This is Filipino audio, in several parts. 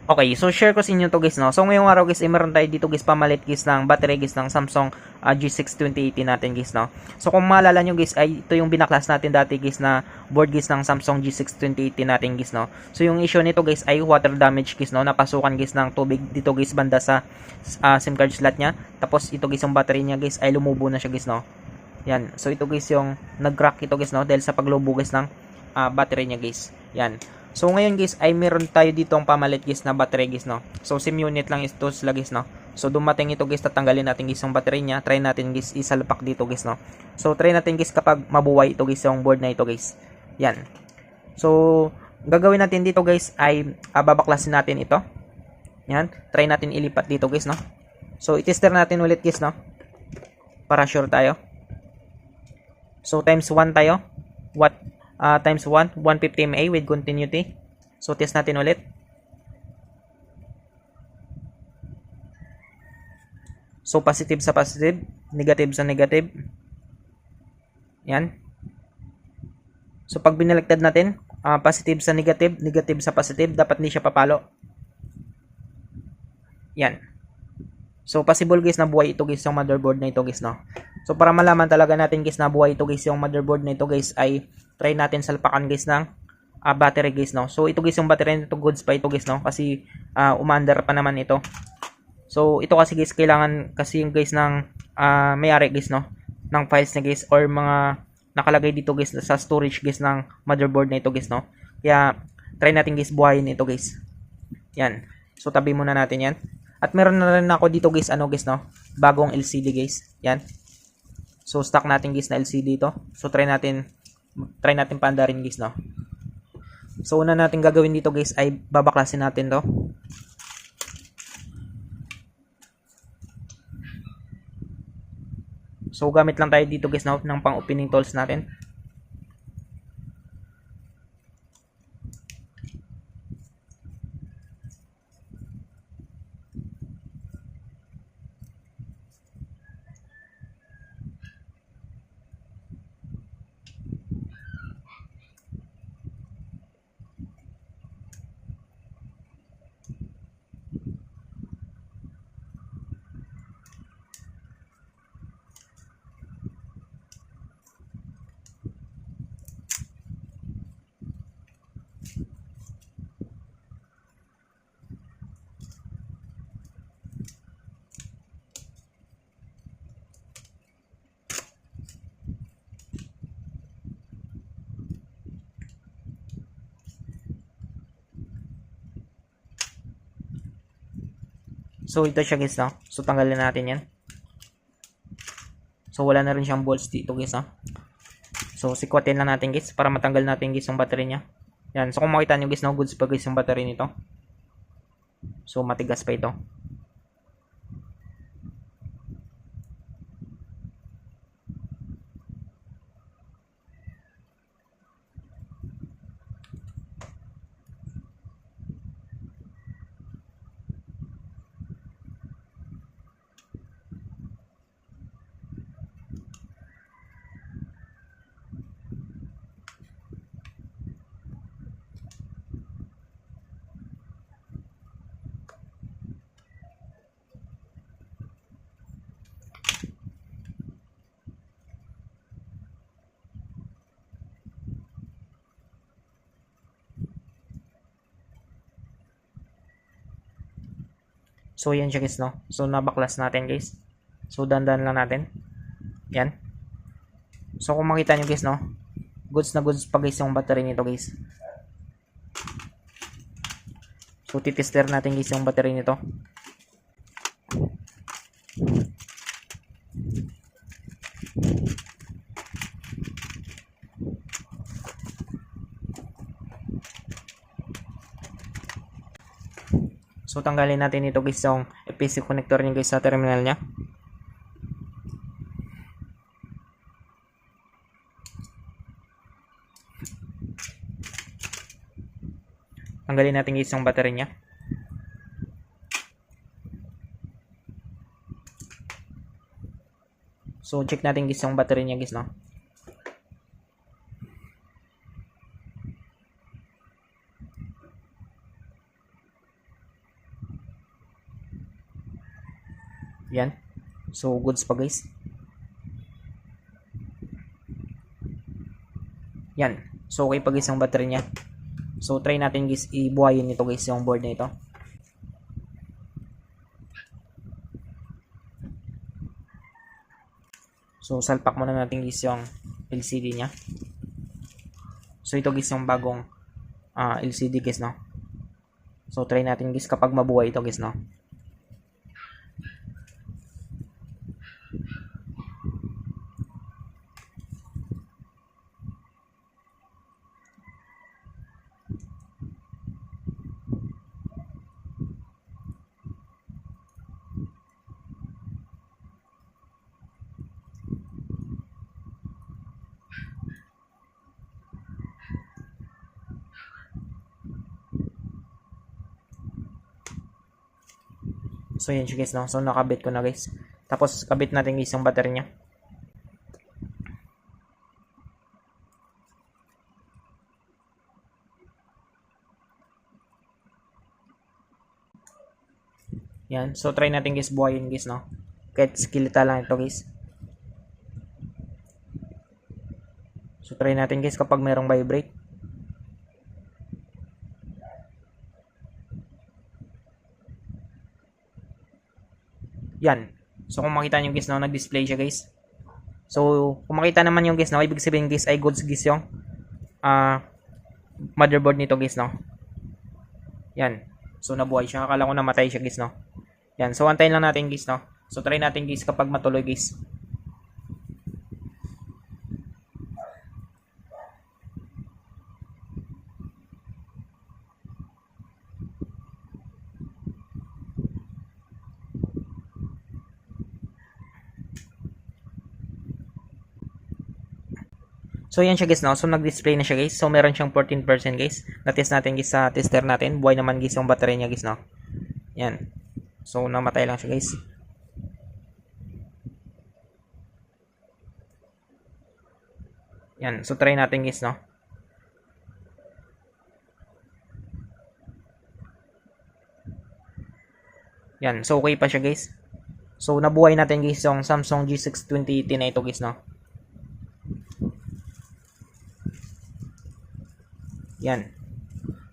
Okay, so share ko sa inyo to guys, no. So ngayong araw guys, ay meron tayo dito guys pamalit guys ng battery guys ng Samsung G6 2080 natin guys, no. So kung maalala nyo guys, ay ito yung binaklas natin dati guys na board guys ng Samsung G6 2080 natin guys, no. So yung issue nito guys ay water damage guys, no. Napasukan guys ng tubig dito guys banda sa SIM card slot niya. Tapos ito guys yung battery niya guys ay lumubo na siya guys, no. Yan. So ito guys yung nag-crack ito guys, no, dahil sa paglubo guys ng battery niya guys. Yan. So ngayon guys ay meron tayo dito ang pamalit guys na battery guys, no. So SIM unit lang ito sila guys, no. So dumating ito guys, tatanggalin natin guys yung battery niya. Try natin guys isalpak dito guys, no. So try natin guys kapag mabuhay ito guys yung board na ito guys. Yan. So gagawin natin dito guys ay babaklasin natin ito. Yan. Try natin ilipat dito guys, no. So i-tester natin ulit guys, no. Para sure tayo. So times 1 tayo. Times 1, 150 mA with continuity. So test natin ulit. So positive sa positive, negative sa negative. Yan. So pag binaliktad natin, positive sa negative, negative sa positive, dapat hindi siya papalo. Yan. So possible guys na buhay ito guys yung motherboard na ito guys, no. So para malaman talaga natin guys na buhay ito guys yung motherboard na ito guys ay try natin salpakan guys ng battery guys, no. So ito guys yung battery nito, goods pa ito guys, no, kasi umaandar pa naman ito. So ito kasi guys kailangan kasi yung guys ng may-ari guys, no, ng files na guys or mga nakalagay dito guys sa storage guys ng motherboard na ito guys, no. Kaya try natin guys buhayin ito guys. Yan. So tabi muna natin yan. At meron na rin ako dito guys, ano guys, no, bagong LCD guys. Yan. So stock natin guys na LCD ito. So try natin paandarin guys, no. So una natin gagawin dito guys ay babaklasin natin to. So gamit lang tayo dito guys, no, ng pang opening tools natin. So ito siya guys, no. So tanggalin natin yan. So wala na rin siyang bolts dito guys, no. So sikwatin lang natin guys para matanggal natin guys yung battery niya. Yan. So kung makita nyo guys, no, goods pa guys yung battery nito. So matigas pa ito. So yan siya guys, no. So nabaklas natin guys. So dandan lang natin. Yan. So kung makita nyo guys, no, goods na goods pa guys yung battery nito guys. So titester natin guys yung battery nito. So tanggalin natin ito guys yung PC connector niya guys sa terminal niya. Tanggalin natin guys yung battery niya. So check natin guys yung battery niya guys, no. Yan. So, goods pa guys. Yan. So, okay pa guys yung battery niya. So, try natin guys ibuhayin nito guys yung board na ito. So, salpak muna natin guys yung LCD niya. So, ito guys yung bagong LCD guys, no? So, try natin guys kapag mabuhay ito guys, no? So, yan siya guys, no? So, nakabit ko na guys. Tapos, kabit natin guys yung battery niya. Yan. So, try natin guys buhayin guys, no? Kahit skeletal lang ito guys. So, try natin guys kapag mayroong vibrate. Yan. So, kung makita nyo guys, no, nag-display siya guys. So, kung makita naman yung guys, no, ibig sabihin guys ay goods guys yung motherboard nito guys, no. Yan. So, nabuhay siya. Akala ko namatay siya guys, no. Yan. So, antayin lang natin guys, no. So, try natin guys kapag matuloy guys. So, yan siya guys, no? So, nag-display na siya guys. So, meron siyang 14% guys. Na-test natin guys sa tester natin. Buhay naman guys yung battery niya guys, no? Yan. So, namatay lang siya guys. Yan. So, try natin guys, no? Yan. So, okay pa siya guys. So, nabuhay natin guys yung Samsung G6 2080 na ito guys, no? Yan.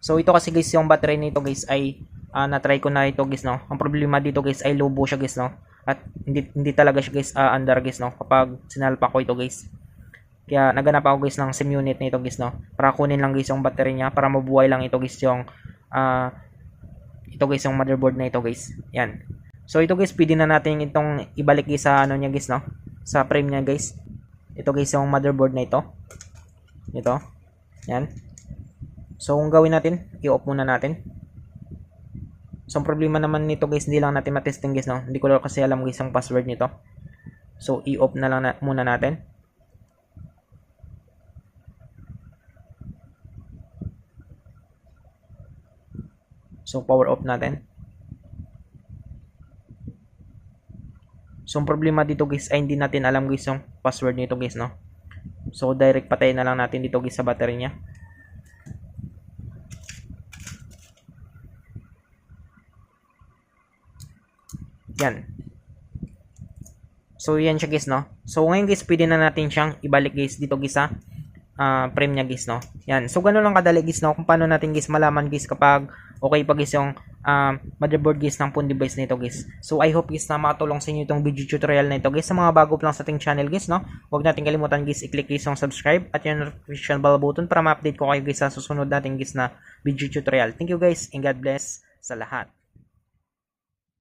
So, ito kasi guys, yung battery nito guys ay na-try ko na ito guys, no. Ang problema dito guys ay lobo siya guys, no. At hindi talaga siya guys under guys, no, kapag sinalpa ko ito guys. Kaya naganap ako guys ng SIM unit nito guys, no. Para kunin lang guys yung battery niya para mabuhay lang ito guys yung ito guys yung motherboard na ito guys. Yan. So, ito guys, pwede na natin itong ibalik guys sa ano niya guys, no. Sa frame niya guys. Ito guys yung motherboard na ito. Ito. Yan. So, kung gawin natin, i-off muna natin. So, ang problema naman nito guys, hindi lang natin matesting guys, no? Hindi ko lang kasi alam guys ang password nito. So, i-off na lang muna natin. So, power off natin. So, ang problema dito guys ay hindi natin alam guys yung password nito guys, no? So, direct patayin na lang natin dito guys sa battery niya. Yan. So, yan siya guys, no? So, ngayon guys, pwede na natin siyang ibalik guys dito guys sa frame niya guys, no? Yan. So, gano'n lang kadali guys, no? Kung paano natin guys malaman guys kapag okay pa guys yung motherboard guys ng phone device nito guys. So, I hope guys na makatulong sa inyo itong video tutorial na ito guys. Sa mga bago pa lang sa ating channel guys, no? Huwag natin kalimutan guys, i-click guys yung subscribe at yung notification bell button para ma-update ko kayo guys sa susunod natin guys na video tutorial. Thank you guys and God bless sa lahat.